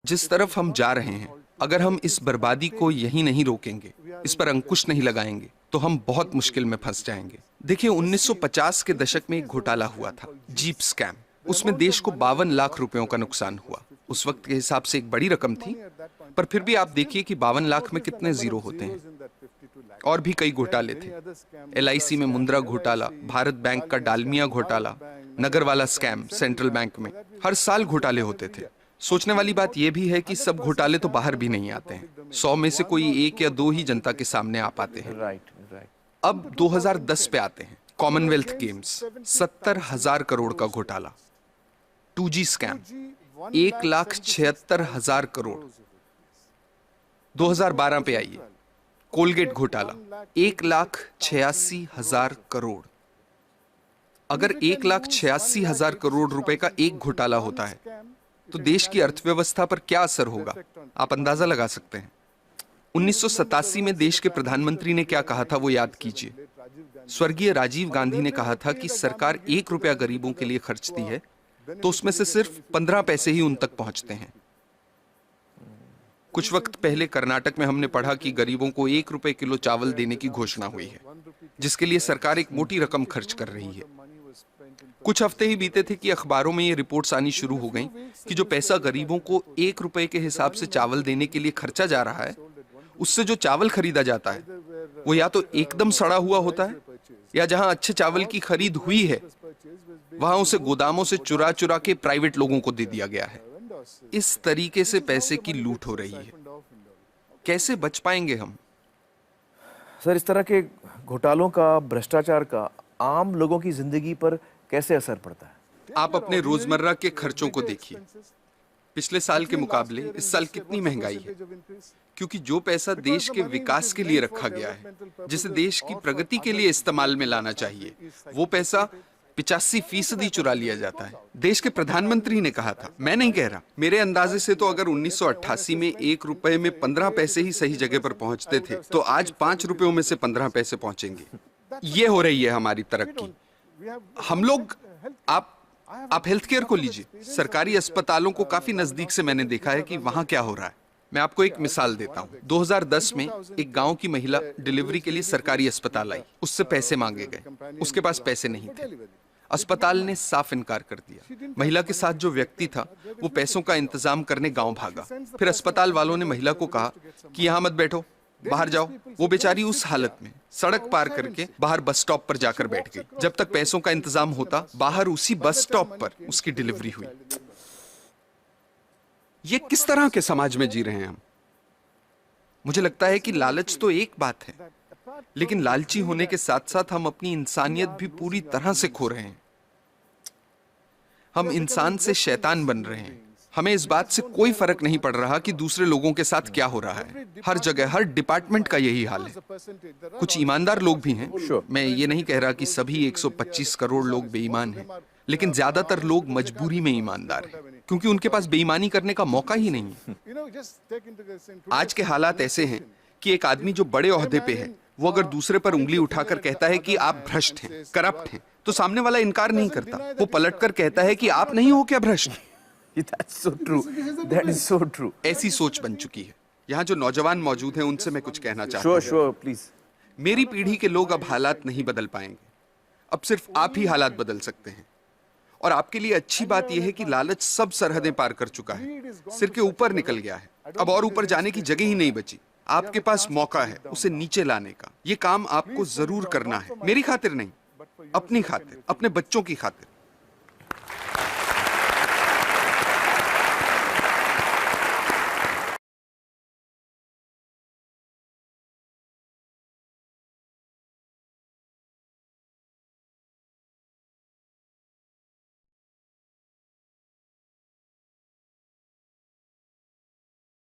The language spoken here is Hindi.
जिस तरफ हम जा रहे हैं, अगर हम इस बर्बादी को यहीं नहीं रोकेंगे, इस पर अंकुश नहीं लगाएंगे, तो हम बहुत मुश्किल में फंस जाएंगे। देखिए, 1950 के दशक में एक घोटाला हुआ था, जीप स्कैम। उसमें देश को 52 लाख रुपयों का नुकसान हुआ। उस वक्त के हिसाब से एक बड़ी रकम थी, पर फिर भी आप देखिए कि 52 लाख में कितने जीरो होते हैं। और भी कई घोटाले थे, LIC में मुंद्रा घोटाला, भारत बैंक का डालमिया घोटाला, नगरवाला स्कैम सेंट्रल बैंक में। हर साल घोटाले होते थे। सोचने वाली बात यह भी है कि सब घोटाले तो बाहर भी नहीं आते हैं। 100 में से कोई 1 या 2 ही जनता के सामने आ पाते हैं। अब 2010 पे आते हैं। कॉमनवेल्थ गेम्स, 70,000 करोड़ का घोटाला। 2G scam, 1,76,000 crore. 2012 पे आइए, कोलगेट घोटाला, 1,86,000 करोड़। अगर 1,86,000 करोड़ रुपए का एक घोटाला होता है तो देश की अर्थव्यवस्था पर क्या असर होगा, आप अंदाजा लगा सकते हैं। 1987 में देश के प्रधानमंत्री ने क्या कहा था, वो याद कीजिए। स्वर्गीय राजीव गांधी ने कहा था कि सरकार 1 रुपया गरीबों के लिए खर्चती है तो उसमें से सिर्फ 15 पैसे ही उन तक पहुंचते हैं। कुछ वक्त पहले कर्नाटक में हमने पढ़ा कि गरीबों को 1 रुपए किलो चावल देने की घोषणा हुई है, जिसके लिए सरकार एक मोटी रकम खर्च कर रही है। कुछ हफ्ते ही बीते थे कि अखबारों में ये रिपोर्ट्स आनी शुरू हो गईं कि जो पैसा गरीबों को 1 रुपए के हिसाब से चावल देने के लिए खर्चा जा रहा है, उससे जो चावल खरीदा जाता है वो या तो एकदम सड़ा हुआ होता है, या जहां अच्छे चावल की खरीद हुई है वहां उसे गोदामों से चुरा चुरा के प्राइवेट लोगों को दे दिया गया है। इस तरीके से पैसे की लूट हो रही है। कैसे बच पाएंगे हम? सर, इस तरह के घोटालों का, भ्रष्टाचार का आम लोगों की जिंदगी पर कैसे असर पड़ता है? आप अपने रोजमर्रा के खर्चों को देखिए। पिछले साल के मुकाबले इस साल कितनी महंगाई है, क्योंकि जो पैसा देश के विकास के लिए रखा गया है, जिसे देश की प्रगति के लिए इस्तेमाल में लाना चाहिए, वो पैसा 85% चुरा लिया जाता है। देश के प्रधानमंत्री ने कहा था, मैं नहीं कह रहा, मेरे अंदाजे से तो अगर 1988 में 1 रुपए में 15 पैसे ही सही जगह पर पहुंचते थे, तो आज 5 रुपयों में से 15 पैसे पहुंचेंगे। ये हो रही है हमारी तरक्की। हम लोग, आप हेल्थ केयर को लीजिए। सरकारी अस्पतालों को काफी नजदीक से मैंने देखा है कि वहां क्या हो रहा है। मैं आपको एक मिसाल देता हूं। 2010 में एक गांव की महिला डिलीवरी के लिए सरकारी अस्पताल आई। उससे पैसे मांगे गए, उसके पास पैसे नहीं थे। अस्पताल ने साफ इनकार कर दिया। महिला के साथ जो व्यक्ति था वो पैसों का इंतजाम करने गांव भागा। फिर अस्पताल वालों ने महिला को कहा कि यहां मत बैठो, बाहर जाओ। वो बेचारी उस हालत में सड़क पार करके बाहर बस स्टॉप पर जाकर बैठ गई। जब तक पैसों का इंतजाम होता, बाहर उसी बस स्टॉप पर उसकी डिलीवरी हुई। ये किस तरह के समाज में जी रहे हैं हम? मुझे लगता है कि लालच तो एक बात है, लेकिन लालची होने के साथ साथ हम अपनी इंसानियत भी पूरी तरह से खो रहे हैं। हम इंसान से शैतान बन रहे हैं। हमें इस बात से कोई फर्क नहीं पड़ रहा कि दूसरे लोगों के साथ क्या हो रहा है। हर जगह, हर डिपार्टमेंट का यही हाल है। कुछ ईमानदार लोग भी हैं। मैं ये नहीं कह रहा कि सभी 125 करोड़ लोग बेईमान हैं, लेकिन ज्यादातर लोग मजबूरी में ईमानदार हैं, क्योंकि उनके पास बेईमानी करने का मौका ही नहीं है। आज के हालात ऐसे हैं कि एक आदमी जो बड़े ओहदे पे है, वो अगर दूसरे पर उंगली उठाकर कहता है कि आप भ्रष्ट हैं, करप्ट हैं, तो सामने वाला इनकार नहीं करता। वो पलटकर कहता है कि आप नहीं हो क्या भ्रष्ट? That's so true. That is so true. ऐसी सोच बन चुकी है। यहाँ जो नौजवान मौजूद हैं उनसे मैं कुछ कहना चाहता हूँ। Sure, please. मेरी पीढ़ी के लोग अब हालात नहीं बदल पाएंगे। अब सिर्फ आप ही हालात बदल सकते हैं। और आपके लिए अच्छी बात यह है कि लालच सब सरहदें पार कर चुका है, सिर के ऊपर निकल गया है। अब और ऊपर जाने की जगह ही नहीं बची। आपके पास मौका है उसे नीचे लाने का। ये काम आपको जरूर करना है, मेरी खातिर नहीं, अपनी खातिर, अपने बच्चों की खातिर।